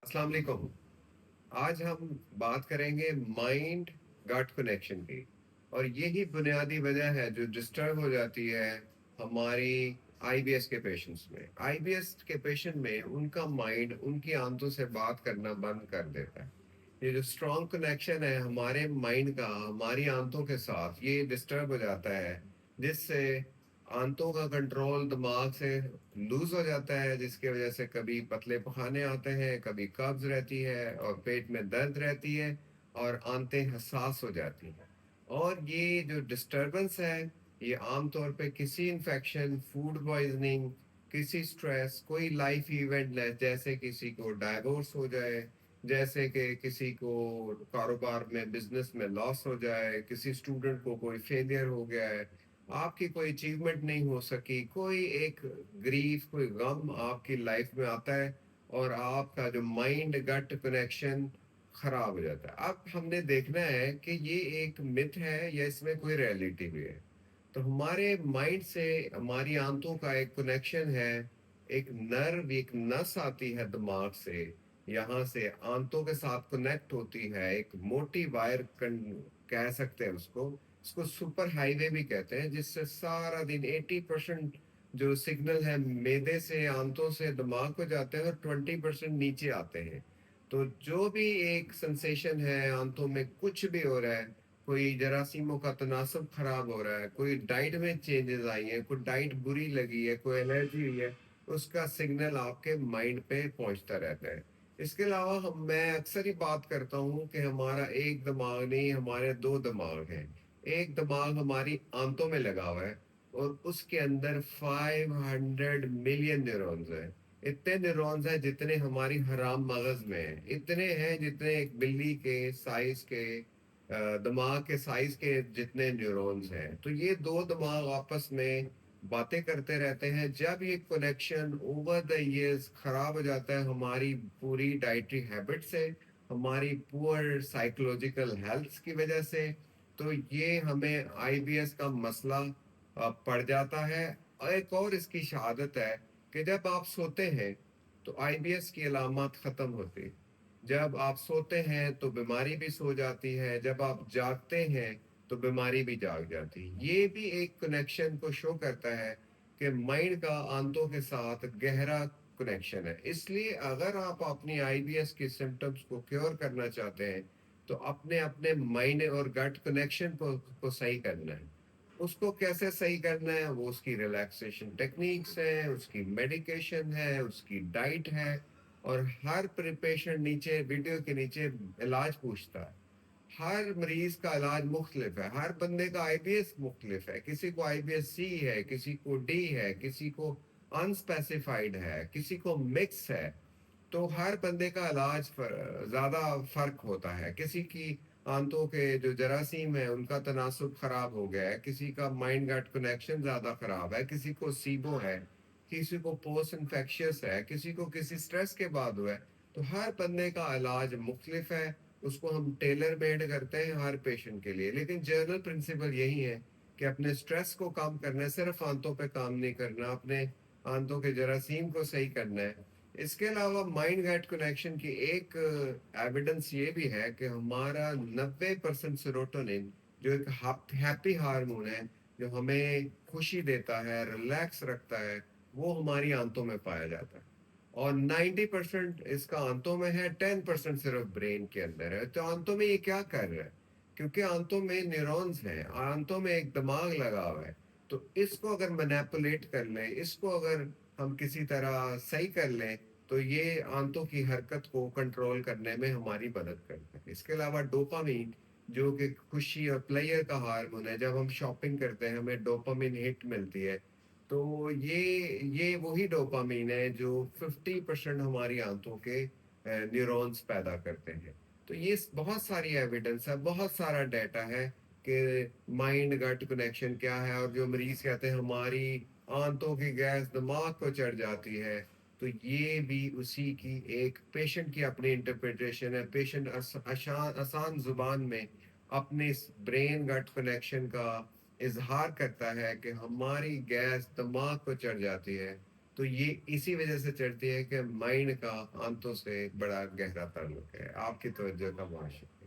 अस्सलाम वालेकुम। आज हम बात करेंगे माइंड गट कनेक्शन की। और यही बुनियादी वजह है जो डिस्टर्ब हो जाती है हमारी आईबीएस के पेशेंट्स में। आईबीएस के पेशेंट में उनका माइंड उनकी आंतों से बात करना बंद कर देता है। ये जो स्ट्रॉन्ग कनेक्शन है हमारे माइंड का हमारी आंतों के साथ, ये डिस्टर्ब हो जाता है, जिससे आंतों का कंट्रोल दिमाग से लूज हो जाता है, जिसकी वजह से कभी पतले पखाने आते हैं, कभी कब्ज रहती है और पेट में दर्द रहती है और आंतें हसास हो जाती हैं। और ये जो डिस्टरबेंस है ये आमतौर पे किसी इन्फेक्शन, फूड पॉइजनिंग, किसी स्ट्रेस, कोई लाइफ इवेंट जैसे किसी को डाइवोर्स हो जाए, जैसे कि किसी को कारोबार में बिजनेस में लॉस हो जाए, किसी स्टूडेंट को कोई फेलियर हो गया है, आपकी कोई अचीवमेंट नहीं हो सकी, कोई एक ग्रीफ, कोई गम आपकी लाइफ में आता है और आपका जो माइंड गट कनेक्शन खराब हो जाता है। अब हमने देखना है कि ये एक मिथ है या इसमें कोई रियलिटी भी है। तो हमारे माइंड से हमारी आंतों का एक कनेक्शन है, एक नर्व, एक नस आती है दिमाग से, यहाँ से आंतों के साथ कनेक्ट होती है, एक मोटी वायर कह सकते हैं उसको। इसको सुपर हाईवे भी कहते हैं, जिससे सारा दिन 80% जो सिग्नल है मैदे से आंतों से दिमाग को जाते हैं और 20% नीचे आते हैं। तो जो भी एक सेंसेशन है आंतों में, कुछ भी हो रहा है, कोई जरासीमों का तनासब खराब हो रहा है, कोई डाइट में चेंजेस आई है, कोई डाइट बुरी लगी है, कोई एलर्जी हुई है, उसका सिग्नल आपके माइंड पे पहुंचता रहता है। इसके अलावा मैं अक्सर ही बात करता हूँ कि हमारा एक दिमाग नहीं, हमारे दो दिमाग हैं। एक दिमाग हमारी आंतों में लगा हुआ है और उसके अंदर 500 मिलियन न्यूरॉन्स हैं। इतने न्यूरॉन्स हैं जितने हमारी हराम मगज में हैं, इतने हैं जितने एक बिल्ली के साइज के दिमाग के साइज के जितने न्यूरॉन्स हैं। तो ये दो दिमाग आपस में बातें करते रहते हैं। जब ये कनेक्शन ओवर द इयर्स खराब हो जाता है हमारी पूरी डाइटरी हैबिट से, हमारी पुअर साइकोलॉजिकल हेल्थ की वजह से, तो ये हमें आईबीएस का मसला पड़ जाता है। और एक और इसकी शहादत है कि जब आप सोते हैं तो आईबीएस की अलामत खत्म होती है। जब आप सोते हैं तो बीमारी भी सो जाती है, जब आप जागते हैं तो बीमारी भी जाग जाती है। ये भी एक कनेक्शन को शो करता है कि माइंड का आंतों के साथ गहरा कनेक्शन है। इसलिए अगर आप अपनी आईबीएस के सिम्टम्स को क्योर करना चाहते हैं तो अपने अपने माइंड और गट कनेक्शन को सही करना है। उसको कैसे सही करना है, वो उसकी रिलैक्सेशन टेक्निक्स है, उसकी मेडिकेशन है, उसकी डाइट है। और हर पेशेंट नीचे वीडियो के नीचे इलाज पूछता है। हर मरीज का इलाज मुख्तलिफ है, हर बंदे का आईबीएस मुख्तलिफ है। किसी को आईबीएस सी है, किसी को डी है, किसी को अनस्पेसिफाइड है, किसी को मिक्स है। तो हर बंदे का इलाज ज्यादा फर्क होता है। किसी की आंतों के जो जरासीम है उनका तनासुब खराब हो गया है, किसी का माइंड गट कनेक्शन ज्यादा खराब है, किसी को सीबो है, किसी को पोस्ट इन्फेक्शियस है, किसी को किसी स्ट्रेस के बाद हुआ है। तो हर बंदे का इलाज मुख्तलिफ है। उसको हम टेलर मेड करते हैं हर पेशेंट के लिए। लेकिन जनरल प्रिंसिपल यही है कि अपने स्ट्रेस को कम करना है, सिर्फ आंतों पे काम नहीं करना, अपने आंतों के जरासीम को सही करना है। इसके अलावा माइंड गट कनेक्शन की एक एविडेंस ये भी है कि हमारा 90% सेरोटोनिन, जो एक हैप्पी हार्मोन है, जो हमें खुशी देता है, रिलैक्स रखता है, वो हमारी आंतों में पाया जाता है। और 90% इसका आंतों में है, 10% सिर्फ ब्रेन के अंदर है। तो आंतों में ये क्या कर रहा है? क्योंकि आंतों में न्यूरॉन्स हैं, आंतों में एक दिमाग लगा हुआ है। तो इसको अगर मैनिपुलेट कर लें, इसको अगर हम किसी तरह सही कर लें, तो ये आंतों की हरकत को कंट्रोल करने में हमारी मदद करता है। इसके अलावा डोपामीन, जो कि खुशी और प्लेयर का हार्मोन है, जब हम शॉपिंग करते हैं हमें डोपामीन हिट मिलती है। तो ये वही डोपामीन है जो 50% हमारी आंतों के न्यूरॉन्स पैदा करते हैं। तो ये बहुत सारी एविडेंस है, बहुत सारा डाटा है कि माइंड गट कनेक्शन क्या है। और जो मरीज कहते हैं हमारी आंतों की गैस दिमाग को चढ़ जाती है, तो ये भी उसी की एक पेशेंट की अपनी इंटरप्रिटेशन है। पेशेंट आसान आसान जुबान में अपने ब्रेन गट कनेक्शन का इजहार करता है कि हमारी गैस दिमाग को चढ़ जाती है। تو یہ اسی وجہ سے چڑھتی ہے کہ مائنڈ کا آنتوں سے بڑا گہرا تعلق ہے. آپ کی توجہ کا بہت شکریہ.